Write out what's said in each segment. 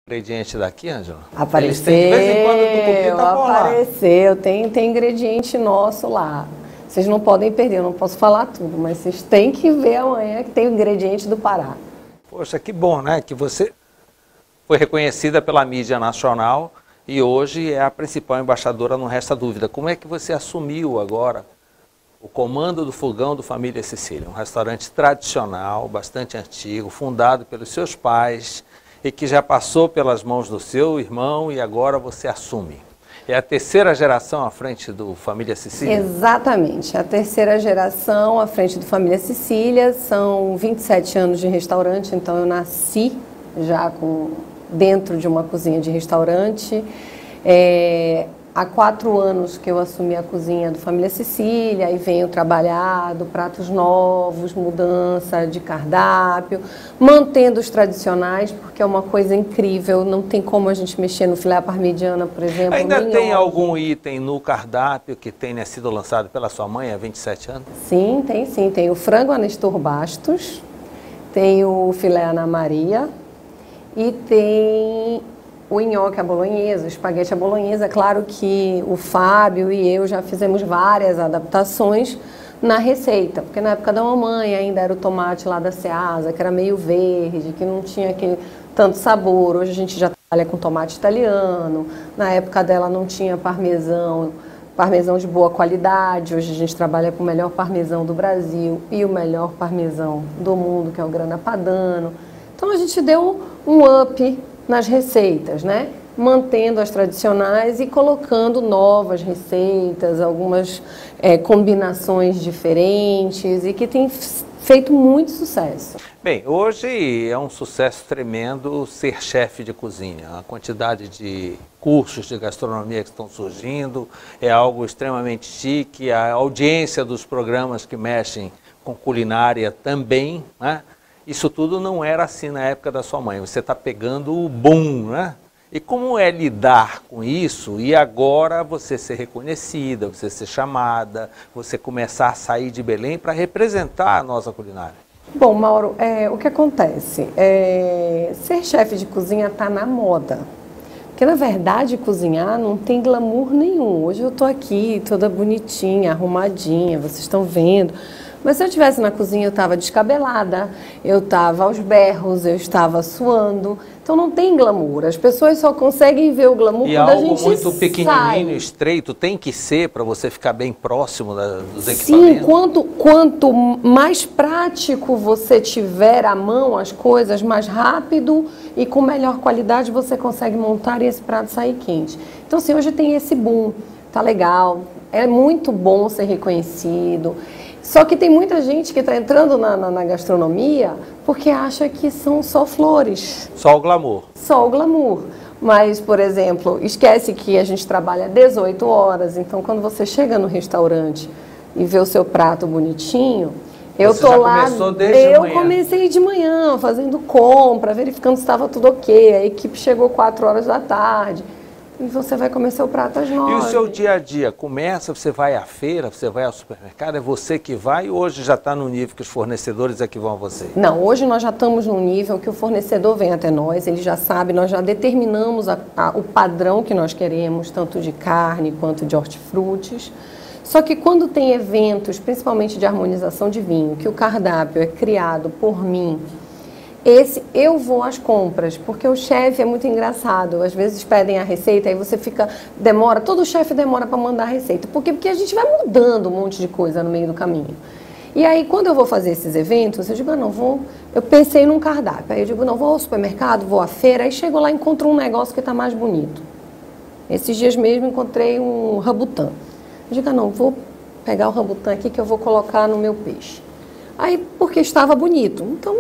Ingrediente daqui, Ângela? Apareceu, De vez em quando tu copia, tá por lá. apareceu, tem ingrediente nosso lá. Vocês não podem perder, eu não posso falar tudo, mas vocês têm que ver amanhã que tem o ingrediente do Pará. Poxa, que bom, né? Que você foi reconhecida pela mídia nacional e hoje é a principal embaixadora, não resta dúvida. Como é que você assumiu agora o comando do Fogão do Família Cecília? Um restaurante tradicional, bastante antigo, fundado pelos seus pais e que já passou pelas mãos do seu irmão e agora você assume. É a terceira geração à frente do Família Cecília? Exatamente, a terceira geração à frente do Família Cecília, são 27 anos de restaurante, então eu nasci já dentro de uma cozinha de restaurante. Há 4 anos que eu assumi a cozinha do Família Cecília e venho trabalhando pratos novos, mudança de cardápio, mantendo os tradicionais, porque é uma coisa incrível, não tem como a gente mexer no filé à parmegiana, por exemplo. Ainda tem algum item no cardápio que tenha sido lançado pela sua mãe há 27 anos? Sim, tem. Tem o frango Anestor Bastos, tem o filé Ana Maria e tem o nhoque à bolonhesa, o espaguete à bolonhesa. É claro que o Fábio e eu já fizemos várias adaptações na receita, porque na época da mamãe ainda era o tomate lá da Ceasa, que era meio verde, que não tinha tanto sabor. Hoje a gente já trabalha com tomate italiano, na época dela não tinha parmesão de boa qualidade. Hoje a gente trabalha com o melhor parmesão do Brasil e o melhor parmesão do mundo, que é o Grana Padano. Então a gente deu um up nas receitas, né? Mantendo as tradicionais e colocando novas receitas, algumas combinações diferentes e que tem feito muito sucesso. Bem, hoje é um sucesso tremendo ser chefe de cozinha. A quantidade de cursos de gastronomia que estão surgindo é algo extremamente chique. A audiência dos programas que mexem com culinária também, né? Isso tudo não era assim na época da sua mãe. Você está pegando o boom, né? E como é lidar com isso e agora você ser reconhecida, você ser chamada, você começar a sair de Belém para representar a nossa culinária? Bom, Mauro, o que acontece? Ser chefe de cozinha está na moda. Porque, na verdade, cozinhar não tem glamour nenhum. Hoje eu estou aqui toda bonitinha, arrumadinha, vocês estão vendo. Mas se eu estivesse na cozinha, eu estava descabelada, eu estava aos berros, eu estava suando. Então não tem glamour. As pessoas só conseguem ver o glamour quando a gente sai. E algo muito pequenininho, estreito, tem que ser para você ficar bem próximo dos equipamentos? Sim, quanto mais prático você tiver à mão as coisas, mais rápido e com melhor qualidade você consegue montar e esse prato sair quente. Então, assim, hoje tem esse boom, tá legal, é muito bom ser reconhecido. Só que tem muita gente que está entrando na gastronomia porque acha que são só flores. Só o glamour. Só o glamour. Mas, por exemplo, esquece que a gente trabalha 18 horas. Então, quando você chega no restaurante e vê o seu prato bonitinho, eu tô lá. Começou desde eu comecei de manhã, fazendo compra, verificando se estava tudo ok. A equipe chegou 4 horas da tarde. E você vai comer seu prato às 9. E o seu dia a dia começa, você vai à feira, você vai ao supermercado, é você que vai ou hoje já está no nível que os fornecedores é que vão a você? Não, hoje nós já estamos no nível que o fornecedor vem até nós, ele já sabe, nós já determinamos o padrão que nós queremos, tanto de carne quanto de hortifrutis. Só que quando tem eventos, principalmente de harmonização de vinho, que o cardápio é criado por mim, eu vou às compras, porque o chefe é muito engraçado. Às vezes pedem a receita, aí você demora, todo chefe demora para mandar a receita. Por quê? Porque a gente vai mudando um monte de coisa no meio do caminho. E aí, quando eu vou fazer esses eventos, eu digo, eu pensei num cardápio. Aí eu digo, não, vou ao supermercado, vou à feira, aí chego lá e encontro um negócio que está mais bonito. Esses dias mesmo encontrei um rambutã. Eu digo, vou pegar o rambutã aqui que eu vou colocar no meu peixe. Aí, porque estava bonito. Então,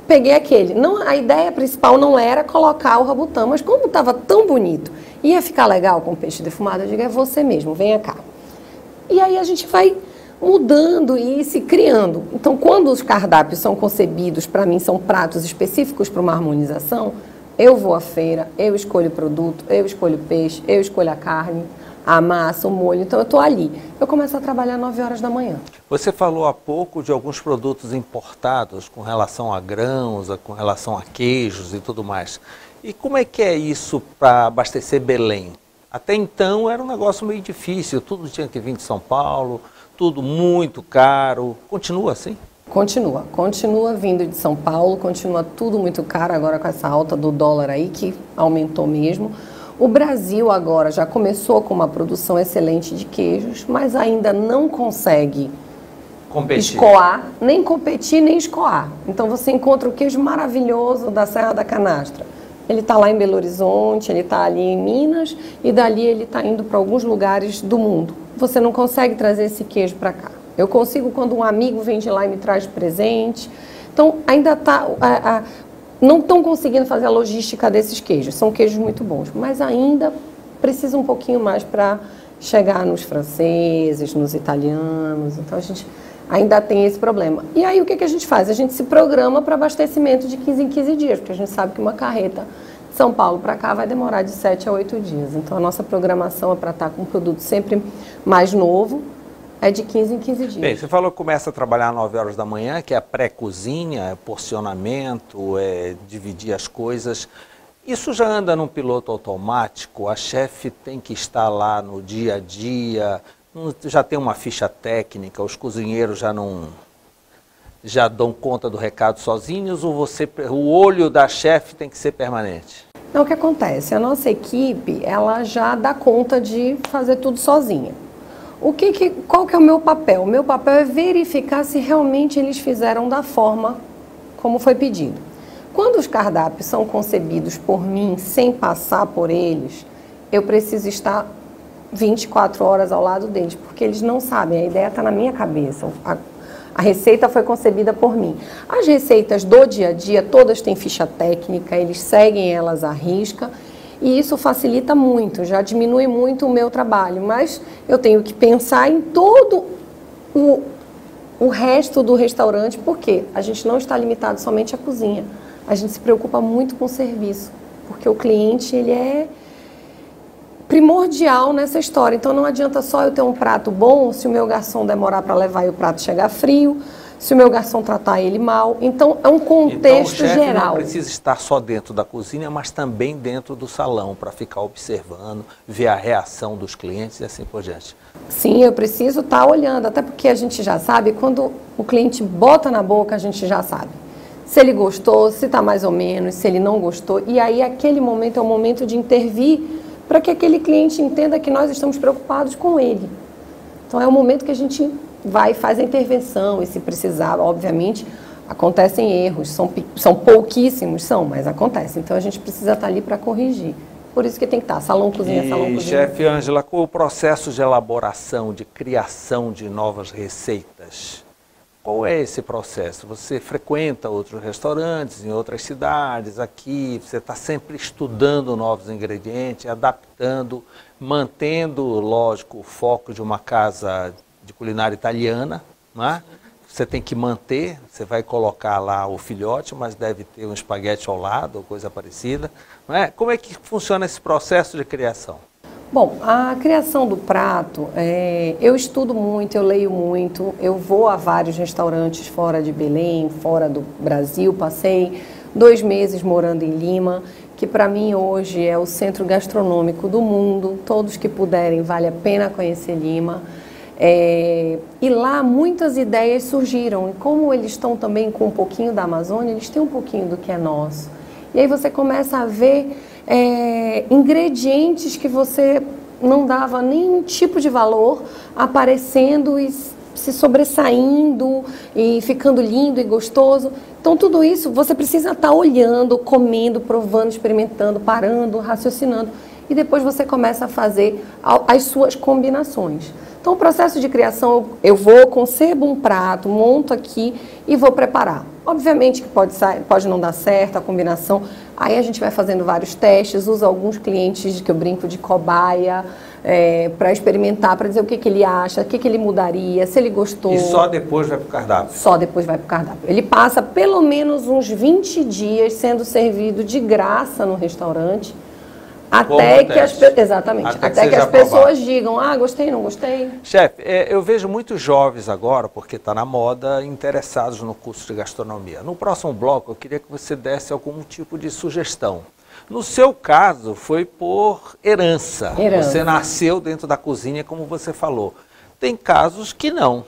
peguei aquele. Não, a ideia principal não era colocar o rambutã, mas como estava tão bonito, ia ficar legal com peixe defumado, eu digo, é você mesmo, venha cá. E aí a gente vai mudando e se criando. Então, quando os cardápios são concebidos, para mim, são pratos específicos para uma harmonização, eu vou à feira, eu escolho o produto, eu escolho o peixe, eu escolho a carne, a massa, o molho. Então eu estou ali. Eu começo a trabalhar às 9 horas da manhã. Você falou há pouco de alguns produtos importados com relação a grãos, com relação a queijos e tudo mais. E como é que é isso para abastecer Belém? Até então era um negócio meio difícil, tudo tinha que vir de São Paulo, tudo muito caro. Continua assim? Continua vindo de São Paulo, continua tudo muito caro agora com essa alta do dólar aí, que aumentou mesmo. O Brasil agora já começou com uma produção excelente de queijos, mas ainda não consegue escoar, nem competir, nem escoar. Então você encontra o queijo maravilhoso da Serra da Canastra. Ele está lá em Belo Horizonte, ele está ali em Minas e dali ele está indo para alguns lugares do mundo. Você não consegue trazer esse queijo para cá. Eu consigo quando um amigo vem de lá e me traz presente. Então ainda está... não estão conseguindo fazer a logística desses queijos. São queijos muito bons, mas ainda precisa um pouquinho mais para chegar nos franceses, nos italianos. Então a gente ainda tem esse problema. E aí o que a gente faz? A gente se programa para abastecimento de 15 em 15 dias, porque a gente sabe que uma carreta de São Paulo para cá vai demorar de 7 a 8 dias. Então a nossa programação é para estar com um produto sempre mais novo, é de 15 em 15 dias. Bem, você falou que começa a trabalhar às 9 horas da manhã, que é a pré-cozinha, é porcionamento, é dividir as coisas. Isso já anda num piloto automático? A chefe tem que estar lá no dia a dia, já tem uma ficha técnica, os cozinheiros já dão conta do recado sozinhos, ou o olho da chefe tem que ser permanente? Não, o que acontece? A nossa equipe, ela já dá conta de fazer tudo sozinha. Qual que é o meu papel? O meu papel é verificar se realmente eles fizeram da forma como foi pedido. Quando os cardápios são concebidos por mim, sem passar por eles, eu preciso estar 24 horas ao lado deles, porque eles não sabem, a ideia está na minha cabeça, a receita foi concebida por mim. As receitas do dia a dia, todas têm ficha técnica, eles seguem elas à risca, e isso facilita muito, já diminui muito o meu trabalho, mas eu tenho que pensar em todo o resto do restaurante, porque a gente não está limitado somente à cozinha, a gente se preocupa muito com o serviço, porque o cliente, ele é primordial nessa história. Então não adianta só eu ter um prato bom se o meu garçom demorar para levar e o prato chegar frio, se o meu garçom tratar ele mal. Então é um contexto geral. O chefe geral. Não precisa estar só dentro da cozinha, mas também dentro do salão, para ficar observando, ver a reação dos clientes e assim por diante. Sim, eu preciso estar olhando, até porque a gente já sabe, quando o cliente bota na boca, a gente já sabe. Se ele gostou, se está mais ou menos, se ele não gostou. E aí aquele momento é o momento de intervir para que aquele cliente entenda que nós estamos preocupados com ele. Então é o momento que a gente vai e faz a intervenção, e se precisar, obviamente, acontecem erros, são pouquíssimos, mas acontecem. Então a gente precisa estar ali para corrigir. Por isso que tem que estar salão, cozinha, salão, cozinha. Chefe Ângela, qual o processo de elaboração, de criação de novas receitas? Qual é esse processo? Você frequenta outros restaurantes em outras cidades, aqui, você está sempre estudando novos ingredientes, adaptando, mantendo, lógico, o foco de uma casa de culinária italiana, não é? Você tem que manter, você vai colocar lá o filhote, mas deve ter um espaguete ao lado, ou coisa parecida, não é? Como é que funciona esse processo de criação? Bom, a criação do prato, eu estudo muito, eu leio muito, eu vou a vários restaurantes fora de Belém, fora do Brasil, passei 2 meses morando em Lima, que para mim hoje é o centro gastronômico do mundo, todos que puderem, vale a pena conhecer Lima. E lá muitas ideias surgiram, e como eles estão também com um pouquinho da Amazônia, eles têm um pouquinho do que é nosso. E aí você começa a ver ingredientes que você não dava nenhum tipo de valor aparecendo e se sobressaindo e ficando lindo e gostoso. Então tudo isso você precisa estar olhando, comendo, provando, experimentando, parando, raciocinando, e depois você começa a fazer as suas combinações. Então o processo de criação, eu concebo um prato, monto aqui e vou preparar. Obviamente que pode não dar certo a combinação, aí a gente vai fazendo vários testes, usa alguns clientes que eu brinco de cobaia, para experimentar, para dizer o que ele acha, o que ele mudaria, se ele gostou. E só depois vai para o cardápio? Só depois vai para o cardápio. Ele passa pelo menos uns 20 dias sendo servido de graça no restaurante, até que as pessoas digam, gostei, não gostei. Chefe, eu vejo muitos jovens agora, porque está na moda, interessados no curso de gastronomia. No próximo bloco, eu queria que você desse algum tipo de sugestão No seu caso, foi por herança. Você nasceu dentro da cozinha, como você falou. Tem casos que não,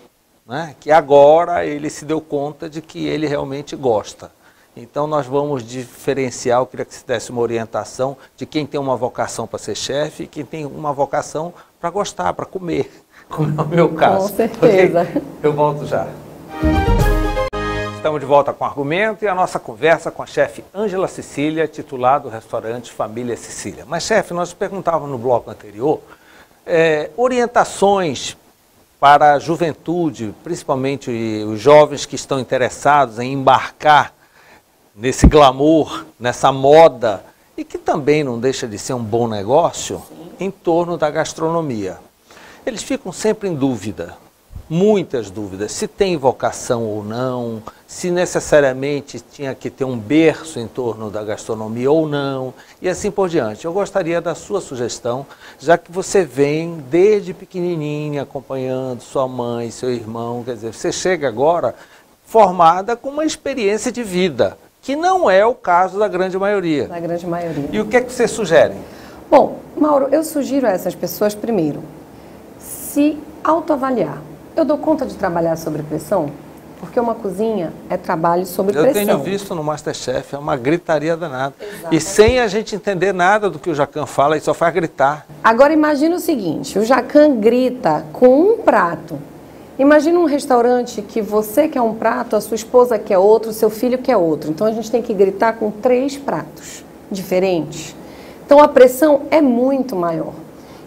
né? Que agora ele se deu conta de que ele realmente gosta. Então nós vamos diferenciar, eu queria que você desse uma orientação de quem tem uma vocação para ser chefe e quem tem uma vocação para gostar, para comer, como é o meu caso. Com certeza. Okay? Eu volto já. Estamos de volta com o Argumento e a nossa conversa com a chefe Ângela Cecília, titular do restaurante Família Cecília. Mas, chefe, nós perguntávamos no bloco anterior orientações para a juventude, principalmente os jovens que estão interessados em embarcar nesse glamour, nessa moda, e que também não deixa de ser um bom negócio, em torno da gastronomia. Eles ficam sempre em dúvida, muitas dúvidas, se tem vocação ou não, se necessariamente tinha que ter um berço em torno da gastronomia ou não, e assim por diante. Eu gostaria da sua sugestão, já que você vem desde pequenininha acompanhando sua mãe, seu irmão, quer dizer, você chega agora formada com uma experiência de vida, que não é o caso da grande maioria. Da grande maioria. E o que é que você sugere? Bom, Mauro, eu sugiro a essas pessoas, primeiro, se autoavaliar. Eu dou conta de trabalhar sob pressão? Porque uma cozinha é trabalho sob pressão. Eu tenho visto no MasterChef, é uma gritaria danada. Exatamente. E sem a gente entender nada do que o Jacan fala, ele só faz gritar. Agora imagina o seguinte, o Jacan grita com um prato. Imagina um restaurante que você quer um prato, a sua esposa quer outro, o seu filho quer outro. Então a gente tem que gritar com 3 pratos diferentes. Então a pressão é muito maior.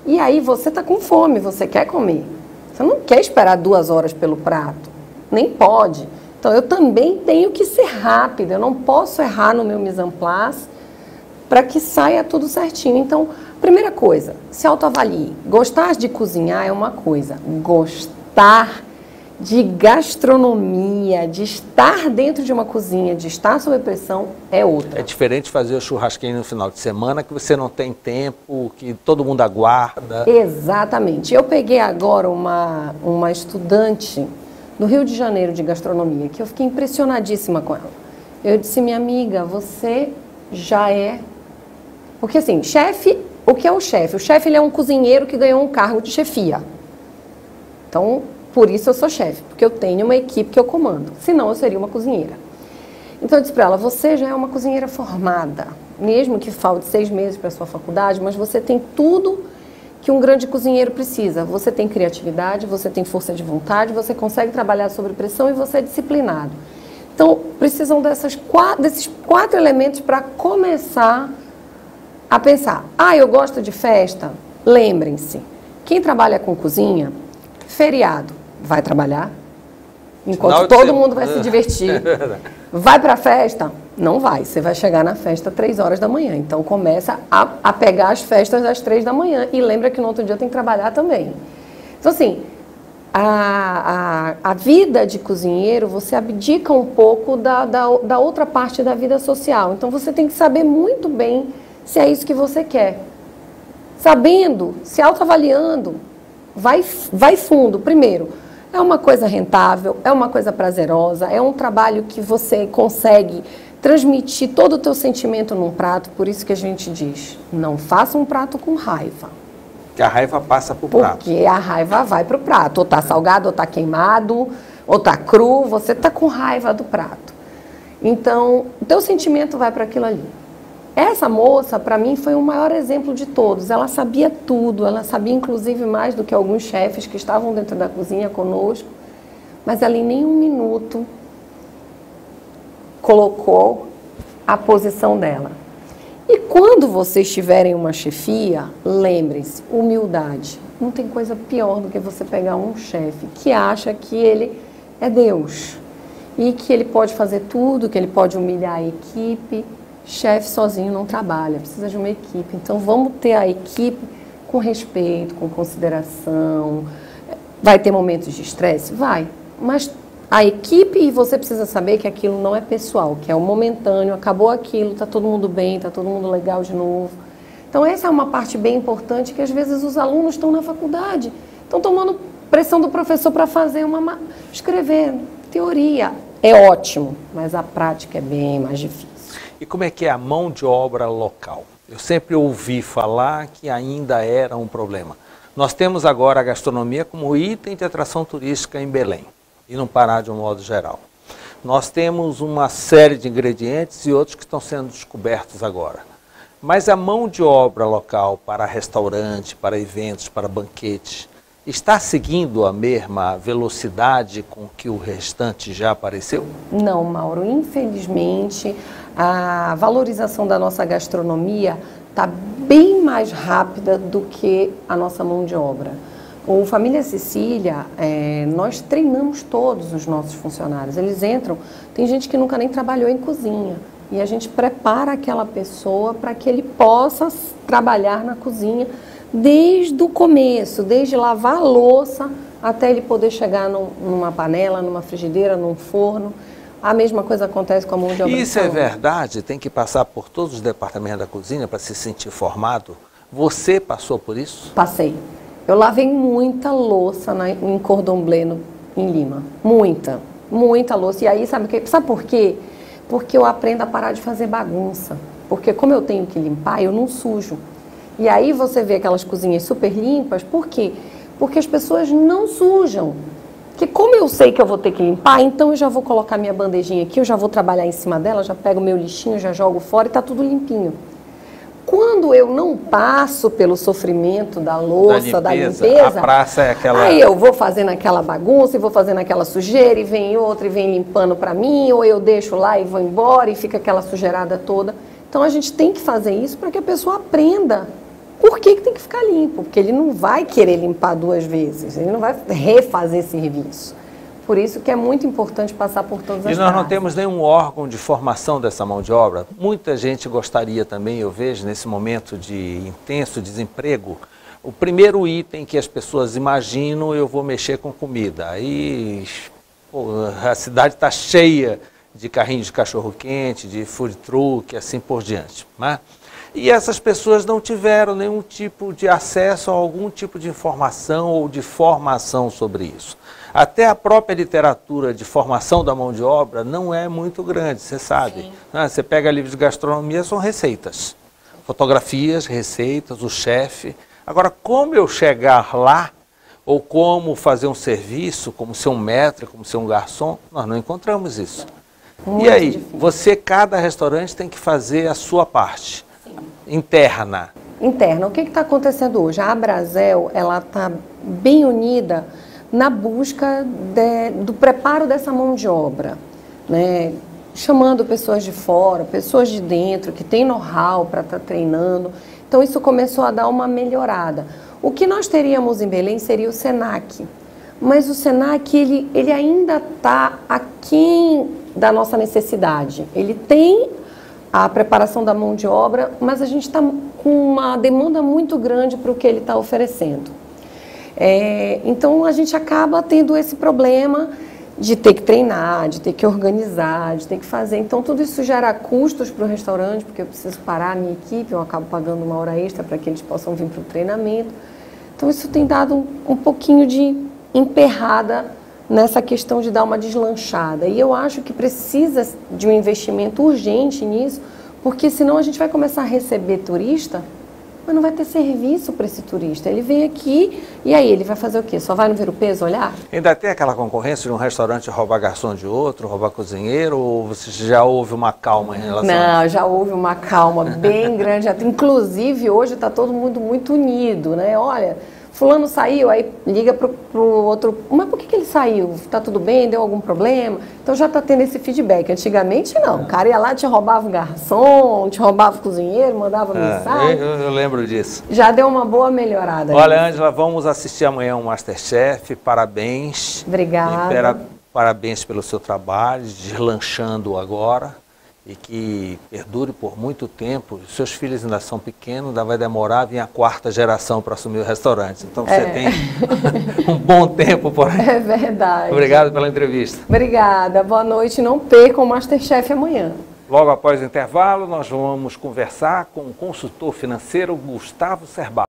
E aí você está com fome, você quer comer. Você não quer esperar 2 horas pelo prato. Nem pode. Então eu também tenho que ser rápida. Eu não posso errar no meu mise en place para que saia tudo certinho. Então, primeira coisa, se autoavalie. Gostar de cozinhar é uma coisa. Gostar de gastronomia, de estar dentro de uma cozinha, de estar sob pressão, é outra. É diferente fazer o churrasquinho no final de semana, que você não tem tempo, que todo mundo aguarda. Exatamente. Eu peguei agora uma estudante do Rio de Janeiro de gastronomia, que eu fiquei impressionadíssima com ela. Eu disse, minha amiga, você já é... Porque assim, chefe, o que é o chefe? O chefe ele é um cozinheiro que ganhou um cargo de chefia. Então, por isso eu sou chefe, porque eu tenho uma equipe que eu comando. Senão, eu seria uma cozinheira. Então, eu disse para ela, você já é uma cozinheira formada. Mesmo que falte 6 meses para a sua faculdade, mas você tem tudo que um grande cozinheiro precisa. Você tem criatividade, você tem força de vontade, você consegue trabalhar sob pressão e você é disciplinado. Então, precisam desses 4 elementos para começar a pensar. Ah, eu gosto de festa? Lembrem-se, quem trabalha com cozinha, feriado, vai trabalhar, enquanto todo mundo vai se divertir. Vai para a festa? Não vai, você vai chegar na festa 3 horas da manhã. Então começa a pegar as festas das 3 da manhã. E lembra que no outro dia tem que trabalhar também. Então assim, a vida de cozinheiro, você abdica um pouco da outra parte da vida social. Então você tem que saber muito bem se é isso que você quer. Sabendo, se autoavaliando, vai fundo. Primeiro, é uma coisa rentável, é uma coisa prazerosa, é um trabalho que você consegue transmitir todo o teu sentimento num prato. Por isso que a gente diz, não faça um prato com raiva. Que a raiva passa para o prato. Porque a raiva vai para o prato. Ou está salgado, ou está queimado, ou está cru, você está com raiva do prato. Então, o teu sentimento vai para aquilo ali. Essa moça, para mim, foi o maior exemplo de todos. Ela sabia tudo, ela sabia inclusive mais do que alguns chefes que estavam dentro da cozinha conosco, mas ela em nenhum minuto colocou a posição dela. E quando vocês tiverem uma chefia, lembrem-se, humildade. Não tem coisa pior do que você pegar um chefe que acha que ele é Deus e que ele pode fazer tudo, que ele pode humilhar a equipe. Chefe sozinho não trabalha, precisa de uma equipe. Então, vamos ter a equipe com respeito, com consideração. Vai ter momentos de estresse? Vai. Mas a equipe, e você precisa saber que aquilo não é pessoal, que é o momentâneo, acabou aquilo, está todo mundo bem, está todo mundo legal de novo. Então, essa é uma parte bem importante que, às vezes, os alunos estão na faculdade, estão tomando pressão do professor para fazer escrever teoria. É ótimo, mas a prática é bem mais difícil. E como é que é a mão de obra local? Eu sempre ouvi falar que ainda era um problema. Nós temos agora a gastronomia como item de atração turística em Belém, e no Pará de um modo geral. Nós temos uma série de ingredientes e outros que estão sendo descobertos agora. Mas a mão de obra local para restaurante, para eventos, para banquetes, está seguindo a mesma velocidade com que o restante já apareceu? Não, Mauro. Infelizmente, a valorização da nossa gastronomia está bem mais rápida do que a nossa mão de obra. O Família Cecília, nós treinamos todos os nossos funcionários. Eles entram, tem gente que nunca nem trabalhou em cozinha. E a gente prepara aquela pessoa para que ele possa trabalhar na cozinha desde o começo, desde lavar a louça até ele poder chegar numa panela, numa frigideira, num forno. A mesma coisa acontece com a mão de obra. Isso é verdade? Tem que passar por todos os departamentos da cozinha para se sentir formado? Você passou por isso? Passei. Eu lavei muita louça em Cordon Bleu, em Lima. Muita louça. E aí, sabe por quê? Porque eu aprendo a parar de fazer bagunça. Porque como eu tenho que limpar, eu não sujo. E aí você vê aquelas cozinhas super limpas, por quê? Porque as pessoas não sujam. Porque como eu sei que eu vou ter que limpar, então eu já vou colocar minha bandejinha aqui, eu já vou trabalhar em cima dela, já pego meu lixinho, já jogo fora e está tudo limpinho. Quando eu não passo pelo sofrimento da louça, da limpeza, a praça é aquela... Aí eu vou fazendo aquela bagunça, e vou fazendo aquela sujeira, e vem outra, e vem limpando para mim, ou eu deixo lá e vou embora, e fica aquela sujeirada toda. Então a gente tem que fazer isso para que a pessoa aprenda por que tem que ficar limpo, porque ele não vai querer limpar 2 vezes, ele não vai refazer serviço. Por isso que é muito importante passar por todas as E nós não fases. temos nenhum órgão de formação dessa mão de obra. Muita gente gostaria também, eu vejo, nesse momento de intenso desemprego, o primeiro item que as pessoas imaginam, eu vou mexer com comida. Aí a cidade está cheia de carrinhos de cachorro-quente, de food truck, assim por diante, né? E essas pessoas não tiveram nenhum tipo de acesso a algum tipo de informação ou de formação sobre isso. Até a própria literatura de formação da mão de obra não é muito grande, você sabe. Você pega livros de gastronomia, são receitas. Fotografias, receitas, o chefe. Agora, como eu chegar lá, ou como fazer um serviço, como ser um maître, como ser um garçom, nós não encontramos isso. Muito e aí, difícil. cada restaurante tem que fazer a sua parte. Interna. Interna. O que está acontecendo hoje? A Abrazel, ela está bem unida na busca do preparo dessa mão de obra, né? Chamando pessoas de fora, pessoas de dentro, que têm know-how para estar treinando. Então, isso começou a dar uma melhorada. O que nós teríamos em Belém seria o SENAC, mas o SENAC ele ainda está aquém da nossa necessidade. Ele tem a preparação da mão de obra, mas a gente está com uma demanda muito grande para o que ele está oferecendo. Então, a gente acaba tendo esse problema de ter que treinar, de ter que organizar, de ter que fazer. Então, tudo isso gera custos para o restaurante, porque eu preciso parar a minha equipe, eu acabo pagando uma hora extra para que eles possam vir para o treinamento. Então, isso tem dado um pouquinho de emperrada nessa questão de dar uma deslanchada. E eu acho que precisa de um investimento urgente nisso, porque senão a gente vai começar a receber turista, mas não vai ter serviço para esse turista. Ele vem aqui e aí ele vai fazer o quê? Só vai no Ver o Peso olhar? Ainda tem aquela concorrência de um restaurante roubar garçom de outro, roubar cozinheiro, ou você já houve uma calma em relação a isso? Não, já houve uma calma bem grande. Inclusive, hoje está todo mundo muito unido, né? Olha, fulano saiu, aí liga pro outro, mas por que ele saiu? Tá tudo bem? Deu algum problema? Então já tá tendo esse feedback. Antigamente não, o cara ia lá, te roubava o garçom, te roubava o cozinheiro, mandava mensagem. Eu lembro disso. Já deu uma boa melhorada. Olha, Ângela, vamos assistir amanhã o Masterchef, parabéns. Obrigada. Parabéns pelo seu trabalho, deslanchando agora. E que perdure por muito tempo. Seus filhos ainda são pequenos, ainda vai demorar, vir a 4ª geração para assumir o restaurante. Então você tem um bom tempo por aí. É verdade. Obrigado pela entrevista. Obrigada, boa noite. Não percam o Masterchef amanhã. Logo após o intervalo, nós vamos conversar com o consultor financeiro Gustavo Cerbasi.